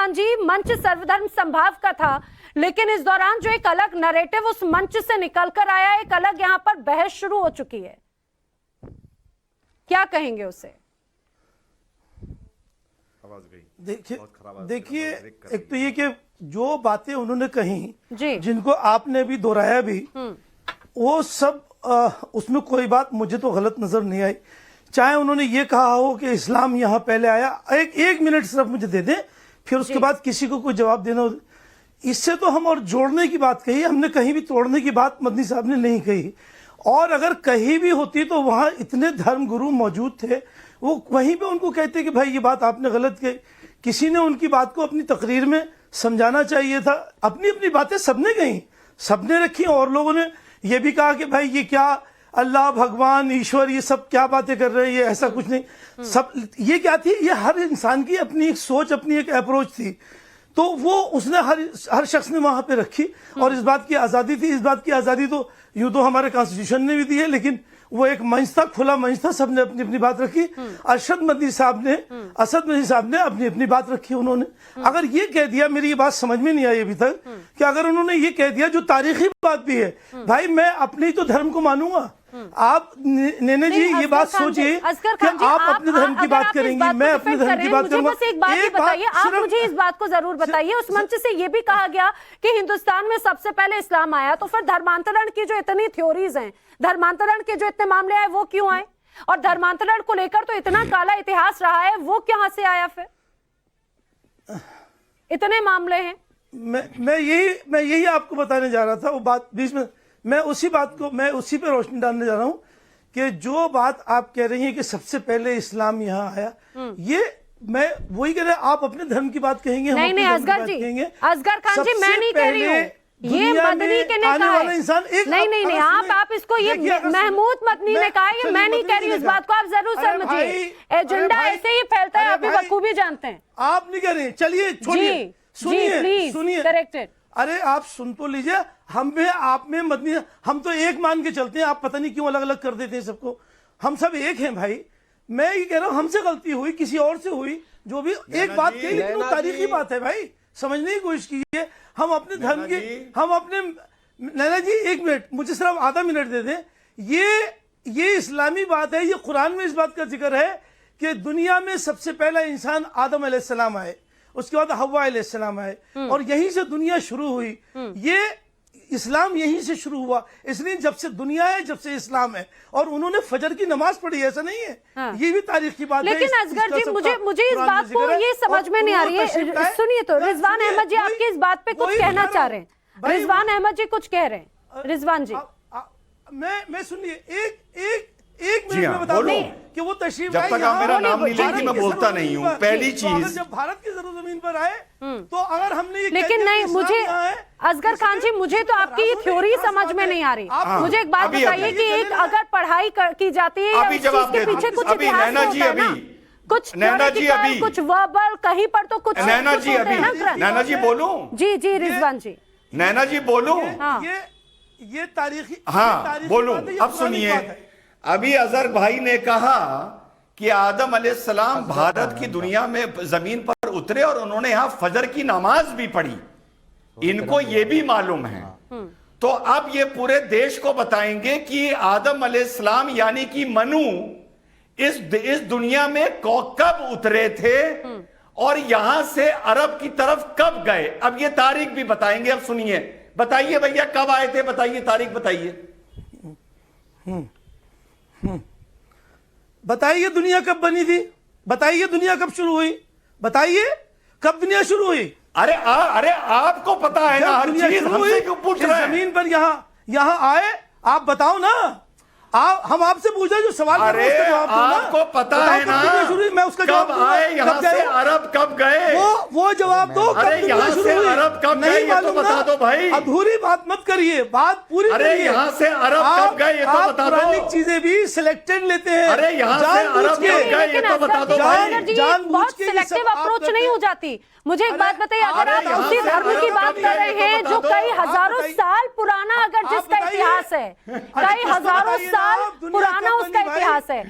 खान जी, मंच सर्वधर्म संभाव का था, लेकिन इस दौरान जो एक अलग नैरेटिव उस मंच से निकलकर आया, एक अलग यहां पर बहस शुरू हो चुकी है, क्या कहेंगे उसे? देखिए एक तो ये कि जो बातें उन्होंने कही, जिनको आपने भी दोहराया भी, वो सब उसमें कोई बात मुझे तो गलत नजर नहीं आई। चाहे उन्होंने ये कहा हो कि इस्लाम यहाँ पहले आया, एक मिनट सिर्फ मुझे दे दें, फिर उसके बाद किसी को कोई जवाब देना। इससे तो हम और जोड़ने की बात कही, हमने कहीं भी तोड़ने की बात मदनी साहब ने नहीं कही। और अगर कहीं भी होती तो वहां इतने धर्म गुरु मौजूद थे, वो वहीं पे उनको कहते कि भाई ये बात आपने गलत कही। किसी ने उनकी बात को अपनी तकरीर में समझाना चाहिए था। अपनी अपनी बातें सबने कही, सबने रखी, और लोगों ने ये भी कहा कि भाई ये क्या अल्लाह भगवान ईश्वर ये सब क्या बातें कर रहे हैं, ये ऐसा कुछ नहीं। सब ये क्या थी, ये हर इंसान की अपनी एक सोच, अपनी एक अप्रोच थी, तो वो उसने हर शख्स ने वहां पे रखी। और इस बात की आज़ादी थी। इस बात की आज़ादी तो यूं तो हमारे कॉन्स्टिट्यूशन ने भी दी है, लेकिन वो एक मंच था, खुला मंच था, सबने अपनी अपनी बात रखी। असद मदनी साहब ने अपनी अपनी बात रखी। उन्होंने अगर ये कह दिया, मेरी ये बात समझ में नहीं आई अभी तक, कि अगर उन्होंने ये कह दिया, जो तारीखी बात भी है, भाई मैं अपने ही तो धर्म को मानूंगा। आप नैना जी ये बात सोचिए कि आप अपने धर्म की बात करेंगी, मैं अपने धर्म की बात करूंगा। एक बात ही बताइए, आप मुझे इस बात को जरूर बताइए, उस मंच से ये भी कहा गया कि हिंदुस्तान में सबसे पहले इस्लाम आया, तो फिर धर्मांतरण की जो इतनी थ्योरीज हैं, धर्मांतरण के जो इतने मामले आए, वो क्यों आए? और धर्मांतरण को लेकर तो इतना काला इतिहास रहा है, वो कहां से आया? फिर इतने मामले हैं। मैं यही आपको बताने जा रहा था। वो बात बीच में मैं उसी पे रोशनी डालने जा रहा हूं कि जो बात आप कह रही हैं कि सबसे पहले इस्लाम यहाँ आया, ये मैं वही कह रहा, आप अपने धर्म की बात कहेंगे, नहीं असगर जी, असगर खान जी, मैं नहीं कह रही हूँ, ये मदनी के ने कहा है। नहीं आप इसको, ये महमूद मदनी ने कहा है, मैं नहीं कह रही हूँ इस बात को, आप जरूर समझिए। एजेंडा ऐसे ही फैलता है, आप भी बखूबी जानते हैं। आप नहीं कह रहे, चलिए छोड़िए, सुनिए करेक्टेड। अरे आप सुन तो लीजिए, हम में आप में मदनी, हम तो एक मान के चलते हैं, आप पता नहीं क्यों अलग अलग कर देते हैं सबको। हम सब एक हैं भाई। मैं ये कह रहा हूं, हमसे गलती हुई, किसी और से हुई, जो भी एक बात कही, लेकिन वो तारीखी बात है भाई, समझने की कोशिश कीजिए। हम अपने धर्म की, हम अपने, नैना जी एक मिनट, मुझे सिर्फ आधा मिनट दे दें। ये इस्लामी बात है, ये कुरान में इस बात का जिक्र है कि दुनिया में सबसे पहला इंसान आदम अलैहिस्सलाम आए, उसके बाद हव्वा अलैहिस्सलाम आए, और यहीं से दुनिया शुरू हुई। ये इस्लाम यहीं से शुरू हुआ, इसलिए जब से दुनिया है, जब से इस्लाम है। और उन्होंने फजर की नमाज पढ़ी, ऐसा नहीं है। हाँ। ये भी तारीख की बात है। लेकिन असगर जी, मुझे इस बात को ये समझ में नहीं आ रही है। सुनिए तो, रिजवान अहमद जी आपकी इस बात पे कुछ कहना चाह रहे हैं। रिजवान अहमद जी कुछ कह रहे हैं। रिजवान जी मैं सुनिए, एक मिनट में बता दूं कि वो तशरीफ, जब तक आप मेरा नाम नहीं लेंगे मैं बोलता नहीं हूँ। पहली चीज, जब भारत की जमीन पर आए, तो अगर हमने, लेकिन नहीं, मुझे असगर खान जी, मुझे तो आपकी ये थ्योरी समझ में नहीं आ रही। मुझे एक बात बताइए कि एक अगर पढ़ाई की जाती है, अभी जवाब के पीछे कुछ इतिहास होता है ना, कुछ थ्योरेटिकल, कुछ वर्बल, कहीं पर तो कुछ नैना जी बोलूं? जी रिजवान जी, नैना जी बोलूं? ये तारीखी, हाँ बोलूं। अब सुनिए, अभी अजहर भाई ने कहा कि आदम अलैहिस्सलाम भारत की दुनिया में जमीन पर उतरे और उन्होंने यहां फजर की नमाज भी पढ़ी, इनको ये भी मालूम है। तो अब ये पूरे देश को बताएंगे कि आदम अलैहिस्सलाम यानी कि मनु इस दुनिया में कब उतरे थे और यहां से अरब की तरफ कब गए। अब ये तारीख भी बताएंगे। अब सुनिए, बताइए भैया कब आए थे, बताइए तारीख बताइए। बताइए दुनिया कब बनी थी, बताइए दुनिया कब शुरू हुई, बताइए कब दुनिया शुरू हुई। अरे आपको पता है ना हर चीज, हमसे क्यों पूछ रहे हैं? जमीन पर यहाँ आए, आप बताओ ना। हम आपसे पूछ रहे हैं जो सवाल, अरे आपको पता है ना मैं उसका कब आए, यहाँ से अरब कब गए, वो जवाब दो। अरे यहाँ से अरब कब गए ये तो बता दो भाई। अधूरी बात मत करिए, बात पूरी। अरे यहाँ से अरब कब गए ये तो बता दो। चीजें भी सिलेक्टेड लेते हैं। अरे यहाँ से अरब कब गए ये तो बता दो भाई। बहुत सिलेक्टिव अप्रोच नहीं हो जाती। मुझे एक बात बताइए, अगर आप उसी धर्म की बात कर रहे हैं जो कई हजारों साल पुराना, अगर जिसका इतिहास है, कई हजारों साल पुराना उसका इतिहास है,